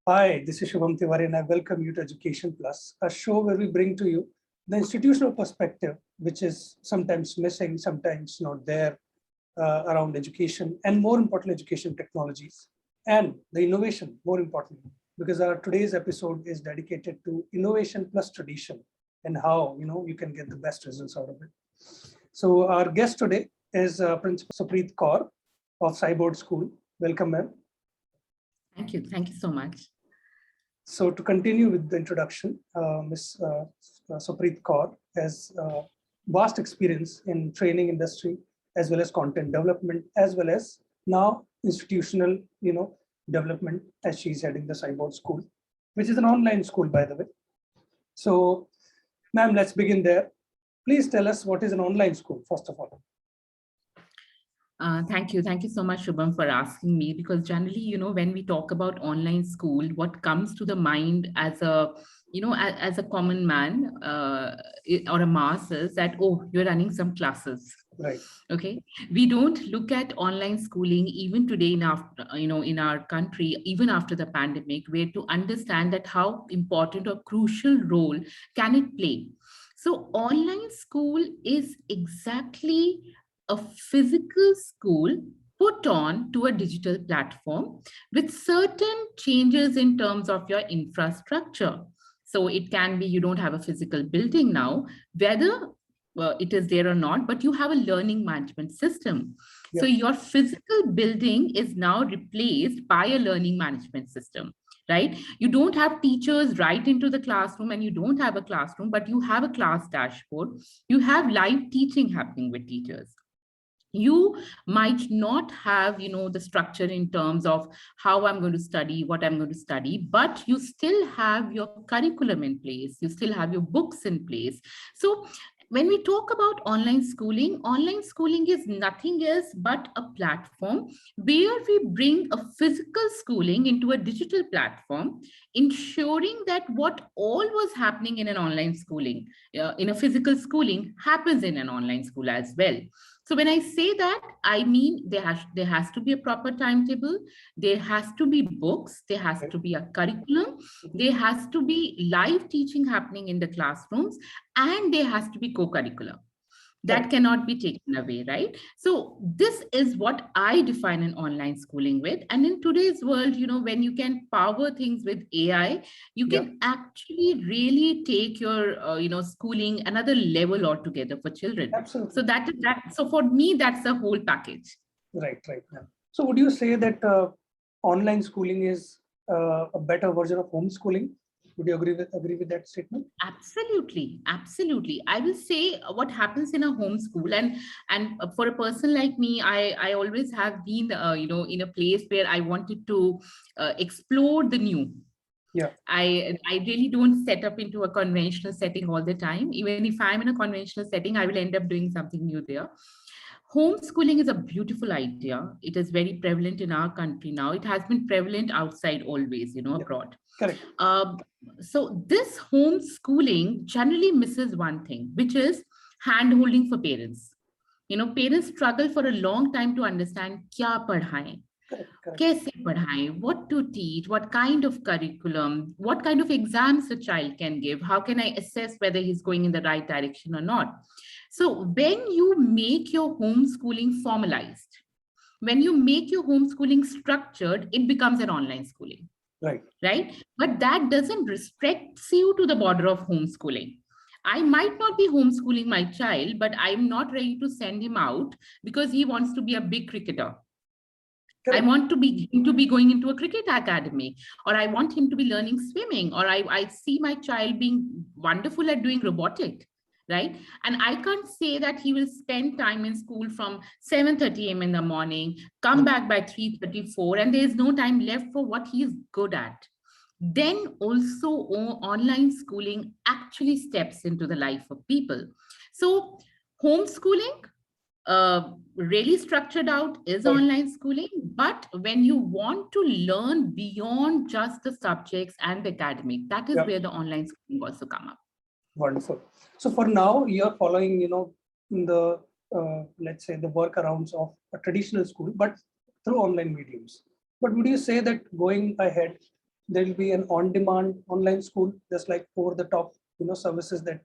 Hi, this is Shubham Tiwari and I welcome you to Education Plus, a show where we bring to you the institutional perspective, which is sometimes missing, sometimes not there around education and more importantly, education technologies and the innovation, more importantly, because our today's episode is dedicated to innovation plus tradition and how you can get the best results out of it. So our guest today is Principal Supreet Kaur of Cyborg School. Welcome, ma'am. Thank you. Thank you so much. So to continue with the introduction, Ms. Supreet Kaur has vast experience in training industry, as well as content development, as well as now institutional, development, as she's heading the Cyborg School, which is an online school, by the way. So, ma'am, let's begin there. Please tell us what is an online school, first of all. Thank you. Thank you so much, Shubham, for asking me, because generally, when we talk about online school, what comes to the mind as a common man or a mass is that, oh, you're running some classes. Right. Okay. We don't look at online schooling even today in our country, even after the pandemic, where to understand that how important or crucial role can it play. So online school is exactly a physical school put on to a digital platform with certain changes in terms of your infrastructure. So it can be you don't have a physical building now, whether it is there or not, but you have a learning management system. Yep. So your physical building is now replaced by a learning management system, right? You don't have teachers right into the classroom and you don't have a classroom, but you have a class dashboard. You have live teaching happening with teachers. You might not have the structure in terms of how I'm going to study, what I'm going to study, but you still have your curriculum in place, you still have your books in place. So when we talk about online schooling is nothing else but a platform where we bring a physical schooling into a digital platform, ensuring that what all was happening in an online schooling, in a physical schooling, happens in an online school as well. So when I say that, I mean there has to be a proper timetable, there has to be books, there has to be a curriculum, there has to be live teaching happening in the classrooms, and there has to be co-curricular. That cannot be taken away, right? So this is what I define an online schooling with. And in today's world, when you can power things with AI, you can actually really take your, schooling another level altogether for children. Absolutely. So so for me, that's the whole package. Right. Yeah. So would you say that online schooling is a better version of homeschooling? Would you agree with that statement? Absolutely. I will say what happens in a homeschool, and for a person like me, I always have been in a place where I wanted to explore the new. Yeah. I really don't set up into a conventional setting all the time. Even if I'm in a conventional setting, I will end up doing something new there. Homeschooling is a beautiful idea. It is very prevalent in our country now. It has been prevalent outside always, abroad. Correct. So this homeschooling generally misses one thing, which is hand-holding for parents. Parents struggle for a long time to understand kya padhaएं, kaise padhaएं, what to teach, what kind of curriculum, what kind of exams a child can give, how can I assess whether he's going in the right direction or not. So when you make your homeschooling formalized, when you make your homeschooling structured, it becomes an online schooling. Right. But that doesn't restrict you to the border of homeschooling. I might not be homeschooling my child, but I'm not ready to send him out because he wants to be a big cricketer. Correct. I want to be going into a cricket academy, or I want him to be learning swimming, or I see my child being wonderful at doing robotic. Right. And I can't say that he will spend time in school from 7:30 a.m. in the morning, come back by 3:34, and there's no time left for what he is good at. Then also online schooling actually steps into the life of people. So homeschooling, really structured out, is online schooling. But when you want to learn beyond just the subjects and the academic, that is where the online schooling also come up. Wonderful. So for now, you're following, the let's say the workarounds of a traditional school, but through online mediums. But would you say that going ahead, there will be an on-demand online school, just like over-the-top, services that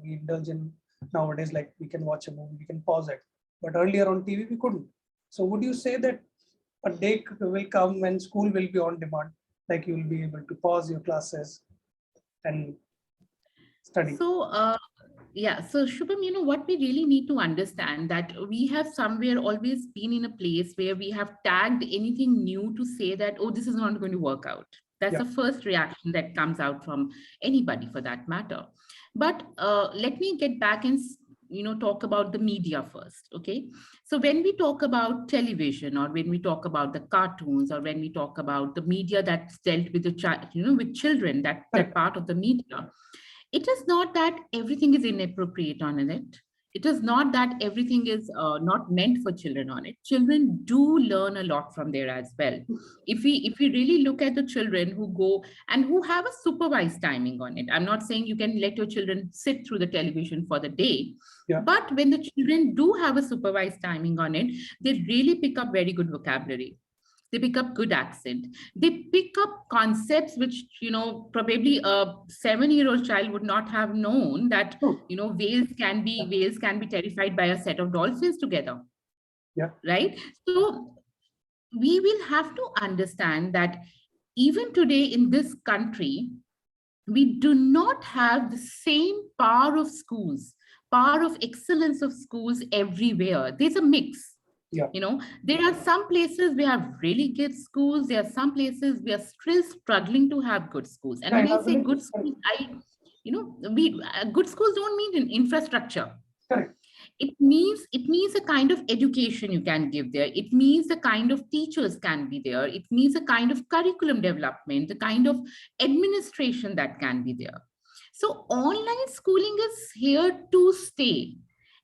we indulge in nowadays. Like we can watch a movie, we can pause it, but earlier on TV we couldn't. So would you say that a day will come when school will be on demand, like you will be able to pause your classes and study? So, yeah, so Shubham, what we really need to understand that we have somewhere always been in a place where we have tagged anything new to say that, oh, this is not going to work out. That's Yeah. the first reaction that comes out from anybody for that matter. But let me get back and talk about the media first. Okay, so when we talk about television, or when we talk about the cartoons, or when we talk about the media that's dealt with the child, with children, that part of the media, it is not that everything is inappropriate on it. It is not that everything is not meant for children on it. Children do learn a lot from there as well. If we really look at the children who go and who have a supervised timing on it, I'm not saying you can let your children sit through the television for the day, Yeah. but when the children do have a supervised timing on it, they really pick up very good vocabulary. They pick up good accent. They pick up concepts which, probably a 7-year-old child would not have known, that, True. whales can be terrified by a set of dolphins together. Yeah. Right. So we will have to understand that even today in this country, we do not have the same power of schools, power of excellence of schools everywhere. There's a mix. Yeah. There are some places we have really good schools. There are some places we are still struggling to have good schools. And when I say good schools, good schools don't mean in infrastructure. Correct. It means a kind of education you can give there. It means the kind of teachers can be there. It means a kind of curriculum development, the kind of administration that can be there. So online schooling is here to stay.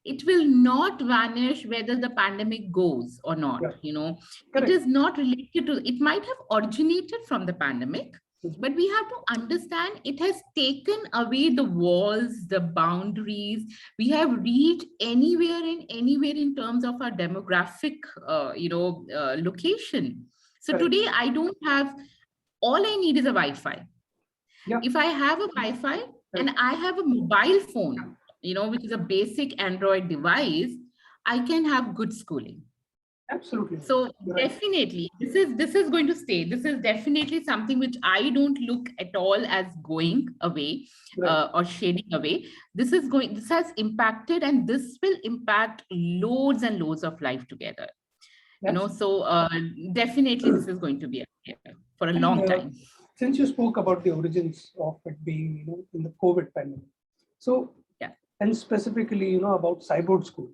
It will not vanish whether the pandemic goes or not. Yeah. It is not related to, it might have originated from the pandemic, but we have to understand it has taken away the walls, the boundaries. We have reached anywhere in terms of our demographic, location. So Correct. today I don't have, all I need is a Wi-Fi. Yeah. If I have a Wi-Fi and I have a mobile phone, which is a basic Android device, I can have good schooling. Absolutely. So definitely, this is going to stay. This is definitely something which I don't look at all as going away, or shading away. This has impacted, and this will impact loads and loads of life together. So definitely this is going to be here for a long time. Since you spoke about the origins of it being, in the COVID pandemic, so yeah, and specifically, about Cyborg School,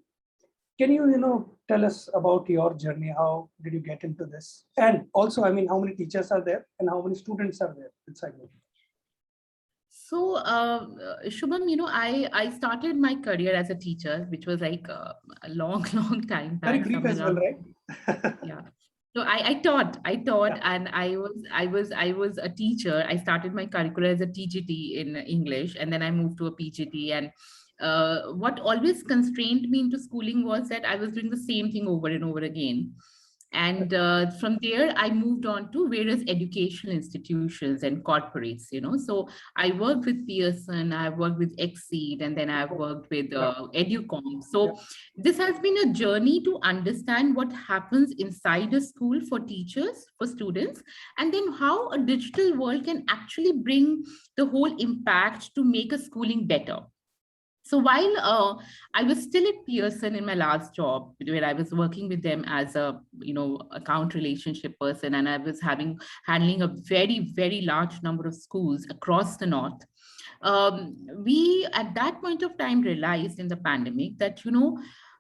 can you, tell us about your journey? How did you get into this? And also, how many teachers are there and how many students are there at Cyborg? So, Shubham, I started my career as a teacher, which was like a long time back. Very brief as well, right? Yeah. So I taught, Yeah. and I was a teacher. I started my curriculum as a TGT in English, and then I moved to a PGT. And what always constrained me into schooling was that I was doing the same thing over and over again. And from there, I moved on to various educational institutions and corporates, So I worked with Pearson, I've worked with Exceed, and then I've worked with Educom. So this has been a journey to understand what happens inside a school for teachers, for students, and then how a digital world can actually bring the whole impact to make a schooling better. So while I was still at Pearson in my last job, where I was working with them as a account relationship person, and I was handling a very, very large number of schools across the north. We at that point of time realized in the pandemic that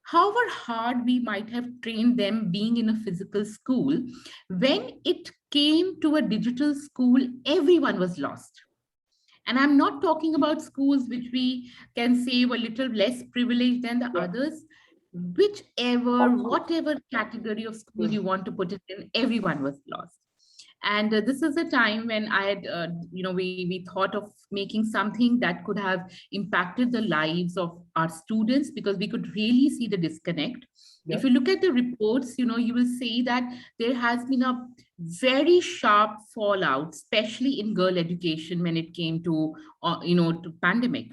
however hard we might have trained them being in a physical school, when it came to a digital school, everyone was lost. And I'm not talking about schools which we can say were a little less privileged than the others. Whatever category of school you want to put it in, everyone was lost. And this is a time when I had, we thought of making something that could have impacted the lives of our students, because we could really see the disconnect. If you look at the reports, you will see that there has been a very sharp fallout, especially in girl education when it came to, to pandemic.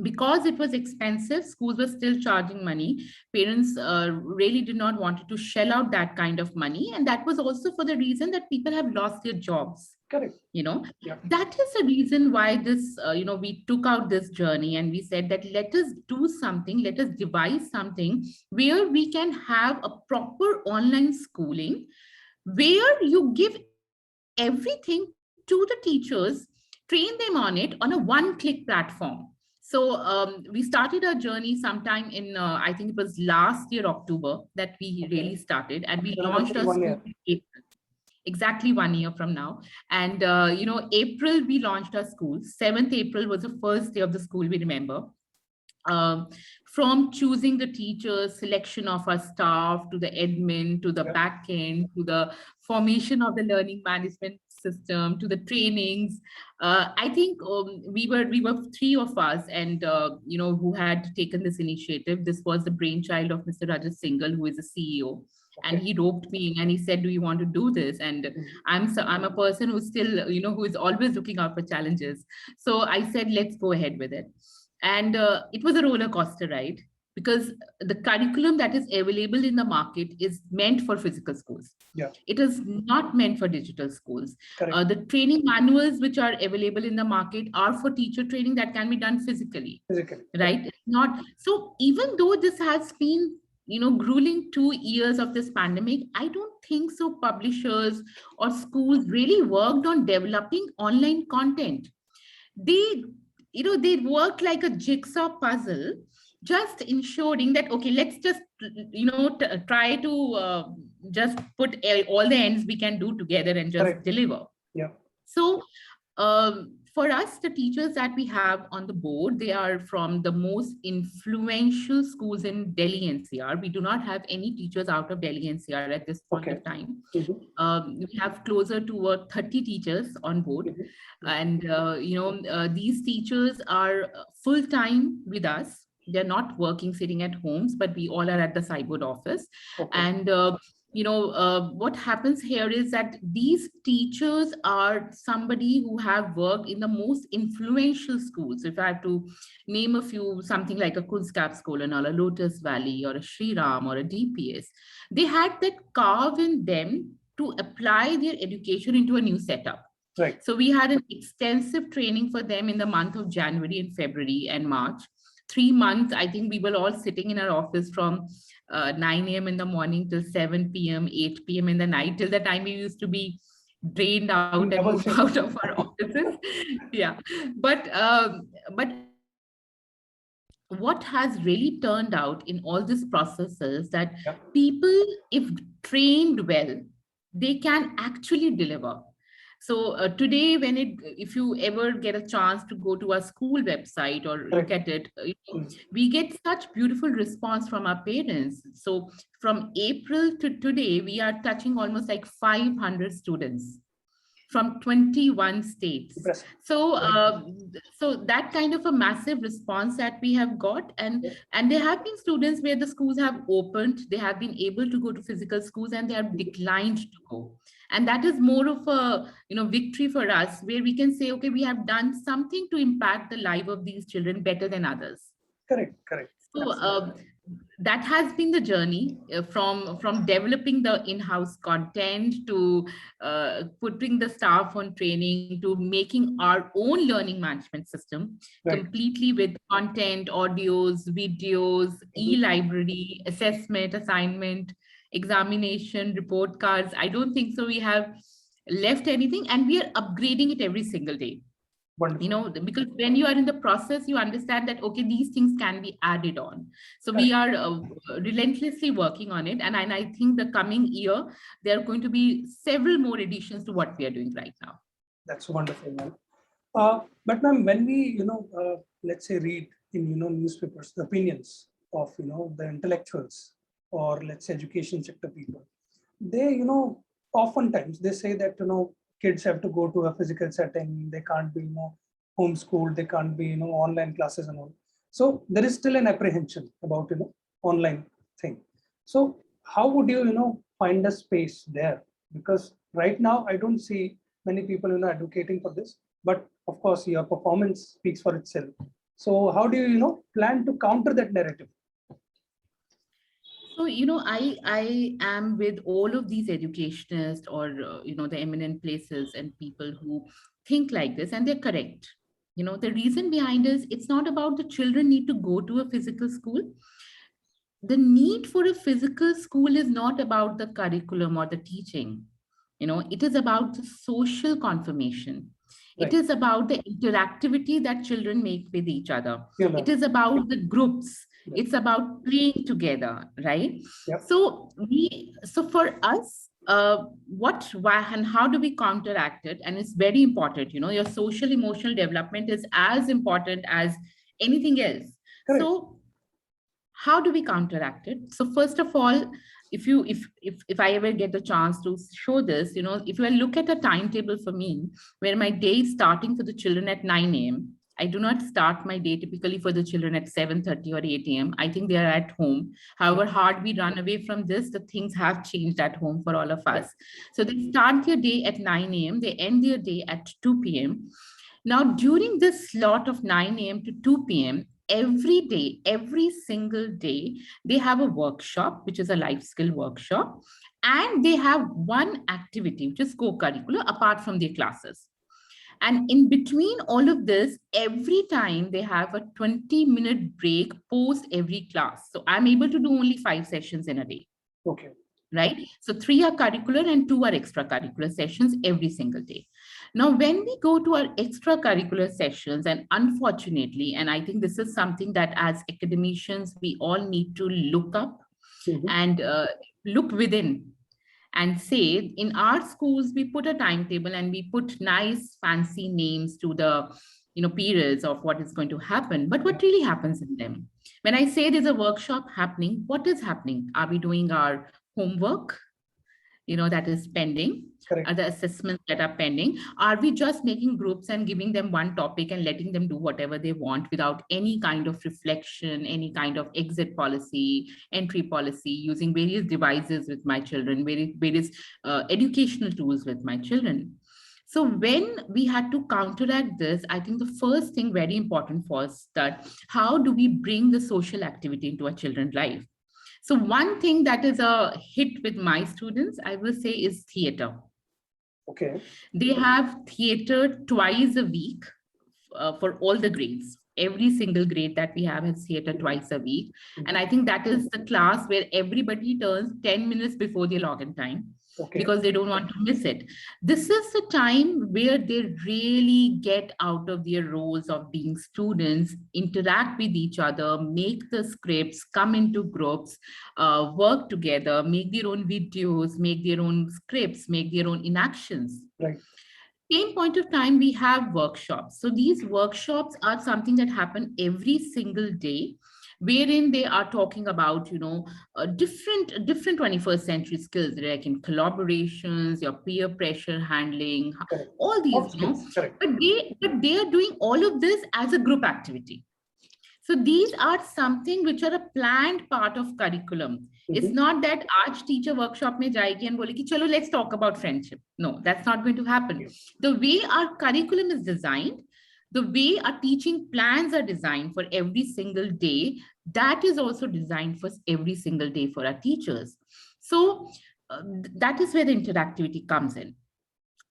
Because it was expensive, schools were still charging money. Parents really did not want to shell out that kind of money. And that was also for the reason that people have lost their jobs. Correct. Yeah. That is the reason why this, we took out this journey and we said that let us do something, let us devise something where we can have a proper online schooling, where you give everything to the teachers, train them on it on a one-click platform. So we started our journey sometime in, I think it was last year, October, that we really started, and we launched our school in April, exactly 1 year from now. And, April, we launched our school. 7th April was the first day of the school, we remember. From choosing the teachers, selection of our staff, to the admin, to the back end, to the formation of the learning management system, to the trainings. I think we were three of us, and who had taken this initiative. This was the brainchild of Mr. Rajat Singhal, who is the CEO. And he roped me in and he said, do you want to do this? And I'm a person who's still, who is always looking out for challenges. So I said, let's go ahead with it. And it was a roller coaster ride, because the curriculum that is available in the market is meant for physical schools. Yeah. It is not meant for digital schools. The training manuals which are available in the market are for teacher training that can be done physically. Right? It's not. So even though this has been, grueling 2 years of this pandemic, I don't think so publishers or schools really worked on developing online content. They work like a jigsaw puzzle, just ensuring that, okay, let's just, try to just put all the ends we can do together and just deliver. Yeah. So for us, the teachers that we have on the board, they are from the most influential schools in Delhi NCR. We do not have any teachers out of Delhi NCR at this point of time. We have closer to 30 teachers on board. And, these teachers are full-time with us. They're not working, sitting at homes, but we all are at the cyber office. And, what happens here is that these teachers are somebody who have worked in the most influential schools. If I have to name a few, something like a Kunstskaparskolan or a Lotus Valley or a Sri Ram or a DPS, they had that carve in them to apply their education into a new setup. Right. So we had an extensive training for them in the month of January and February and March. 3 months, I think we were all sitting in our office from 9 a.m. in the morning till 7 p.m., 8 p.m. in the night, till the time we used to be drained out and moved out of our offices. Yeah. But what has really turned out in all these processes that people, if trained well, they can actually deliver. So today, if you ever get a chance to go to our school website or look at it, we get such beautiful response from our parents. So from April to today, we are touching almost like 500 students from 21 states. So so that kind of a massive response that we have got, and there have been students where the schools have opened, they have been able to go to physical schools, and they have declined to go. And that is more of a victory for us, where we can say, okay, we have done something to impact the life of these children better than others. Correct. So that has been the journey from developing the in-house content to putting the staff on training to making our own learning management system completely with content, audios, videos, e-library, assessment, assignment, examination, report cards. I don't think so we have left anything, and we are upgrading it every single day. Wonderful. Because when you are in the process, you understand that, okay, these things can be added on. So we are relentlessly working on it. And I think the coming year, there are going to be several more additions to what we are doing right now. That's wonderful, ma'am. But ma'am, when we, let's say read in, newspapers, the opinions of, the intellectuals or let's say education sector people, they, oftentimes they say that, kids have to go to a physical setting. They can't be, homeschooled. They can't be, online classes and all. So there is still an apprehension about, online thing. So how would you, find a space there? Because Right now, I don't see many people advocating for this, but of course, your performance speaks for itself. So how do you plan to counter that narrative? So, I am with all of these educationists or, the eminent places and people who think like this, and they're correct. The reason behind is it's not about the children need to go to a physical school. The need for a physical school is not about the curriculum or the teaching. It is about the social confirmation. It Right. is about the interactivity that children make with each other. Yeah, It is about the groups. Yeah. It's about playing together, right? Yep. So for us, why, and how do we counteract it? And it's very important. Your social emotional development is as important as anything else. Correct. So how do we counteract it? So first of all, if I ever get the chance to show this, if you look at a timetable for me, where my day is starting for the children at 9 a.m., I do not start my day typically for the children at 7:30 or 8 a.m. I think they are at home. However hard we run away from this, the things have changed at home for all of us. So they start their day at 9 a.m., they end their day at 2 p.m. Now, during this slot of 9 a.m. to 2 p.m., every day, every single day, they have a workshop, which is a life skill workshop, and they have one activity, which is co-curricular, apart from their classes. And in between all of this, every time they have a 20-minute break post every class. So I'm able to do only 5 sessions in a day. Okay. Right? So 3 are curricular and 2 are extracurricular sessions every single day. Now, when we go to our extracurricular sessions, and unfortunately, and I think this is something that as academicians, we all need to look up and look within and say, in our schools, we put a timetable and we put nice, fancy names to the periods of what is going to happen. But what really happens in them? When I say there's a workshop happening, what is happening? Are we doing our homework, that is pending? Correct. Are the assessments that are pending? Are we just making groups and giving them one topic and letting them do whatever they want without any kind of reflection, any kind of exit policy, entry policy, using various devices with my children, various educational tools with my children? So when we had to counteract this, I think the first thing very important for us, that how do we bring the social activity into our children's life? So one thing that is a hit with my students, I will say, is theater. Okay. They have theater twice a week for all the grades. Every single grade that we have has theater twice a week. And I think that is the class where everybody turns 10 minutes before their login time. Okay. Because they don't want to miss it. This is the time where they really get out of their roles of being students, interact with each other, make the scripts, come into groups, work together, make their own videos, make their own scripts, make their own enactions. Right. Same point of time, we have workshops. So these workshops are something that happen every single day, wherein they are talking about, different 21st century skills, like in collaborations, your peer pressure handling, all these, but they are doing all of this as a group activity. So these are something which are a planned part of curriculum. It's not that aaj teacher workshop mein jayegi and bole ki chalo let's talk about friendship. No, that's not going to happen. The way our curriculum is designed, the way our teaching plans are designed for every single day, that is also designed for every single day for our teachers. So that is where the interactivity comes in.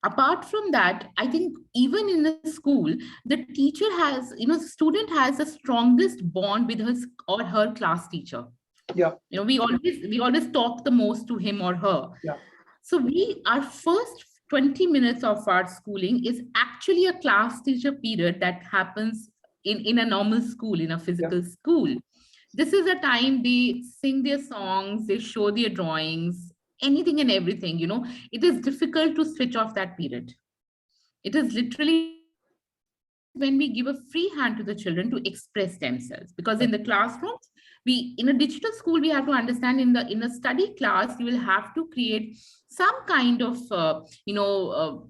Apart from that, I think even in the school, the teacher has, student has the strongest bond with his or her class teacher. Yeah. We always talk the most to him or her. Yeah. So our first 20 minutes of our schooling is actually a class teacher period that happens in a normal school, in a physical school. This is a time they sing their songs, they show their drawings, anything and everything, it is difficult to switch off that period. It is literally when we give a free hand to the children to express themselves, because in the classrooms, in a digital school, we have to understand in a study class, you will have to create some kind of,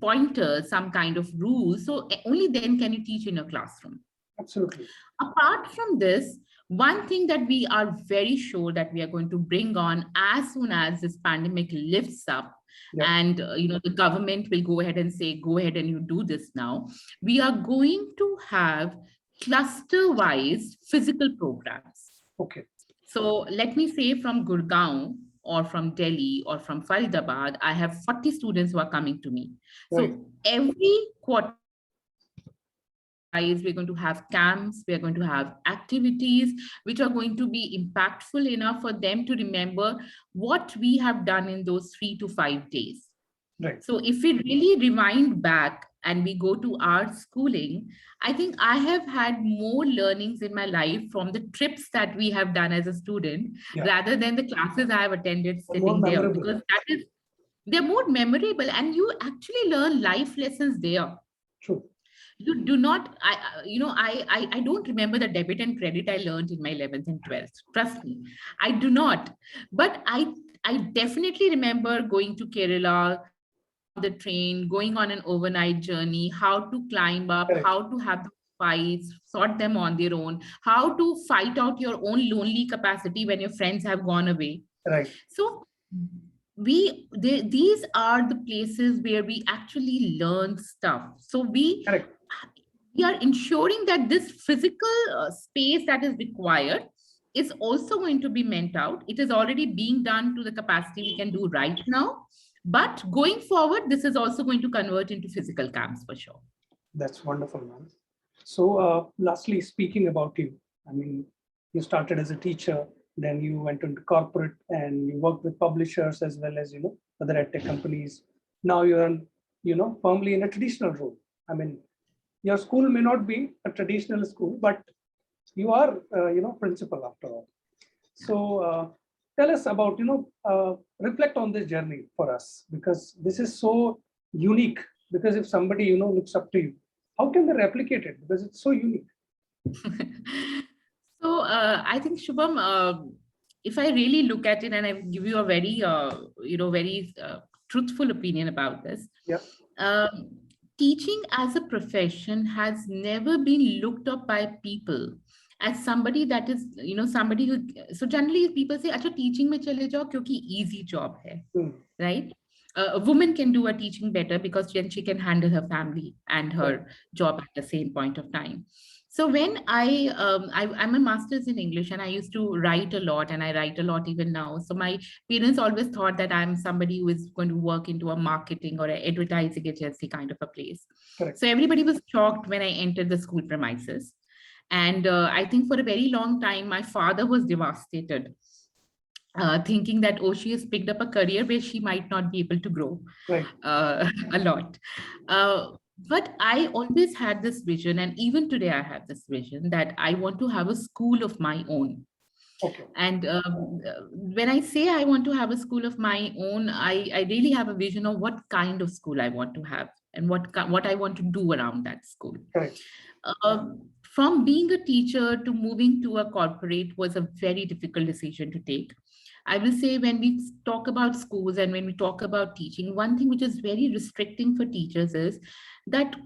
pointers, some kind of rules. So only then can you teach in a classroom. Absolutely. Apart from this, one thing that we are very sure that we are going to bring on as soon as this pandemic lifts up Yeah. and the government will go ahead and say, go ahead and you do this now. We are going to have cluster-wise physical programs. Okay. So let me say from Gurgaon or from Delhi or from Faridabad, I have 40 students who are coming to me. Right. So every quarter, we're going to have camps, we're going to have activities which are going to be impactful enough for them to remember what we have done in those 3 to 5 days. Right. So if we really rewind back and we go to our schooling, I think I have had more learnings in my life from the trips that we have done as a student, rather than the classes I have attended sitting there, because they're more memorable and you actually learn life lessons there. True. You do not, I don't remember the debit and credit I learned in my 11th and 12th. Trust me, I do not. But I definitely remember going to Kerala, the train, going on an overnight journey, how to climb up, how to have the fights, sort them on their own, how to fight out your own lonely capacity when your friends have gone away. Right. So these are the places where we actually learn stuff. So we are ensuring that this physical space that is required is also going to be meant out. It is already being done to the capacity we can do right now. But going forward, this is also going to convert into physical camps for sure. That's wonderful, ma'am. So lastly, speaking about you, I mean, you started as a teacher, then you went into corporate and you worked with publishers as well as, other edtech companies. Now you're, firmly in a traditional role. I mean, your school may not be a traditional school, but you are, principal after all. So tell us about, reflect on this journey for us, because this is so unique. Because if somebody, looks up to you, how can they replicate it? Because it's so unique. So I think, Shubham, if I really look at it and I give you a very, very truthful opinion about this, teaching as a profession has never been looked up by people as somebody that is, somebody who, so generally people say, acha teaching mein chale jao kyunki easy job hai, right? A woman can do a teaching better because then she can handle her family and her job at the same point of time. So when I'm a master's in English and I used to write a lot and I write a lot even now. So my parents always thought that I'm somebody who is going to work into a marketing or an advertising agency kind of a place. So everybody was shocked when I entered the school premises. And I think for a very long time, my father was devastated, thinking that, oh, she has picked up a career where she might not be able to grow a lot. But I always had this vision, and even today I have this vision that I want to have a school of my own. And when I say I want to have a school of my own, I really have a vision of what kind of school I want to have and what I want to do around that school. From being a teacher to moving to a corporate was a very difficult decision to take. I will say when we talk about schools and when we talk about teaching, one thing which is very restricting for teachers is that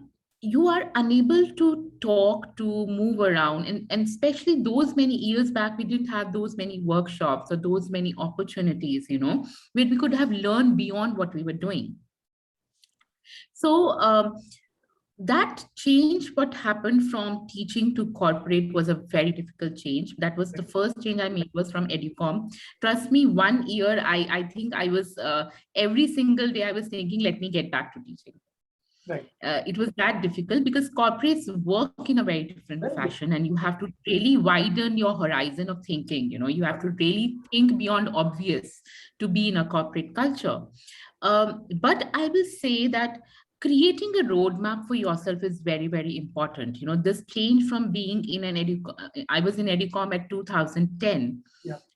you are unable to talk, to move around. And especially those many years back, we didn't have those many workshops or those many opportunities, where we could have learned beyond what we were doing. So that change, what happened from teaching to corporate, was a very difficult change. That was the first change I made, was from Educom. Trust me, 1 year, I think I was, every single day I was thinking, let me get back to teaching. It was that difficult because corporates work in a very different fashion, and you have to really widen your horizon of thinking. You have to really think beyond obvious to be in a corporate culture. But I will say that creating a roadmap for yourself is very, very important. This change from being in an I was in Educom at 2010.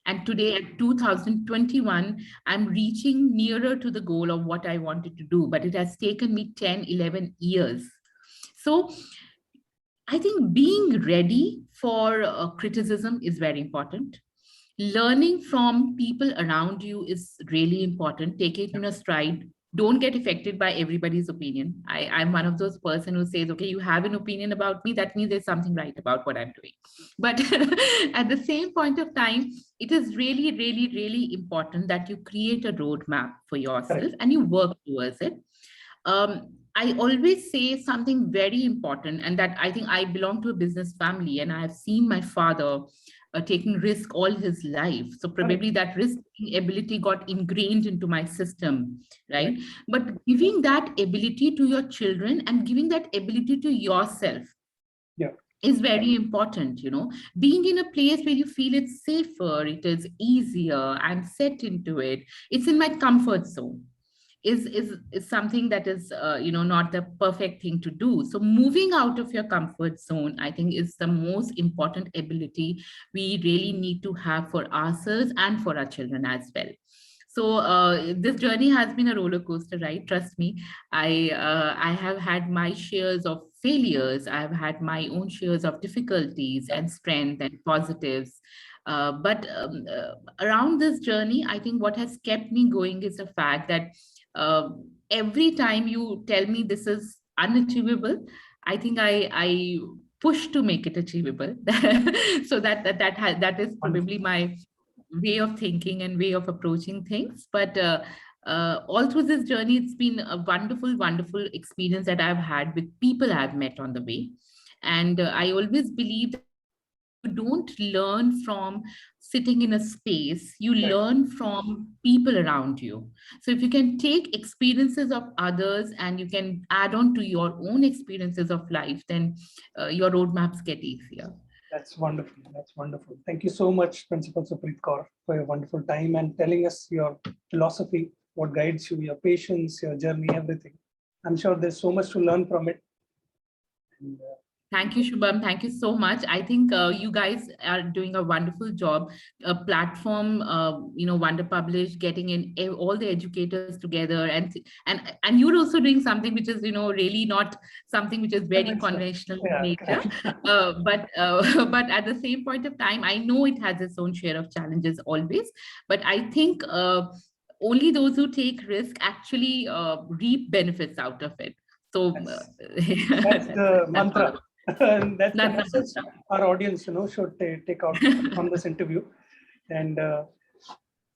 And today at 2021, I'm reaching nearer to the goal of what I wanted to do, but it has taken me 10, 11 years. So I think being ready for criticism is very important. Learning from people around you is really important. Take it in a stride. don't get affected by everybody's opinion. I'm one of those person who says, okay, you have an opinion about me, that means there's something right about what I'm doing. But at the same point of time, it is really, really, really important that you create a roadmap for yourself and you work towards it. I always say something very important, and that I think I belong to a business family and I have seen my father taking risk all his life. So probably that risk ability got ingrained into my system, right? But giving that ability to your children and giving that ability to yourself is very important, being in a place where you feel it's safer, it is easier, I'm set into it, it's in my comfort zone. Is something that is not the perfect thing to do. So moving out of your comfort zone, I think, is the most important ability we really need to have for ourselves and for our children as well. So this journey has been a roller coaster ride, trust me. I have had my shares of failures, I've had my own shares of difficulties and strength and positives. But around this journey, I think what has kept me going is the fact that every time you tell me this is unachievable, I think I push to make it achievable. So that is probably my way of thinking and way of approaching things. But all through this journey, it's been a wonderful, wonderful experience that I've had with people I've met on the way. And I always believe that you don't learn from sitting in a space, you learn from people around you. So if you can take experiences of others and you can add on to your own experiences of life, then your roadmaps get easier. That's wonderful. That's wonderful. Thank you so much, Principal Supreet Kaur, for your wonderful time and telling us your philosophy, what guides you, your patience, your journey, everything. I'm sure there's so much to learn from it. And, thank you, Shubham. Thank you so much. I think you guys are doing a wonderful job. A platform, Wonder Publish, getting in all the educators together, and you're also doing something which is, really not something which is very conventional in nature. But at the same point of time, I know it has its own share of challenges always. But I think only those who take risk actually reap benefits out of it. So that's the mantra. And that's the message our audience, should take out from this interview. And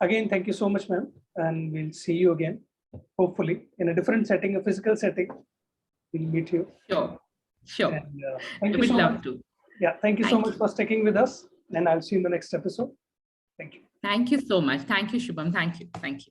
again, thank you so much, ma'am. And we'll see you again, hopefully, in a different setting, a physical setting. We'll meet you. Sure. And, thank you so much. Yeah, thank you so much for sticking with us. And I'll see you in the next episode. Thank you. Thank you so much. Thank you, Shubham. Thank you.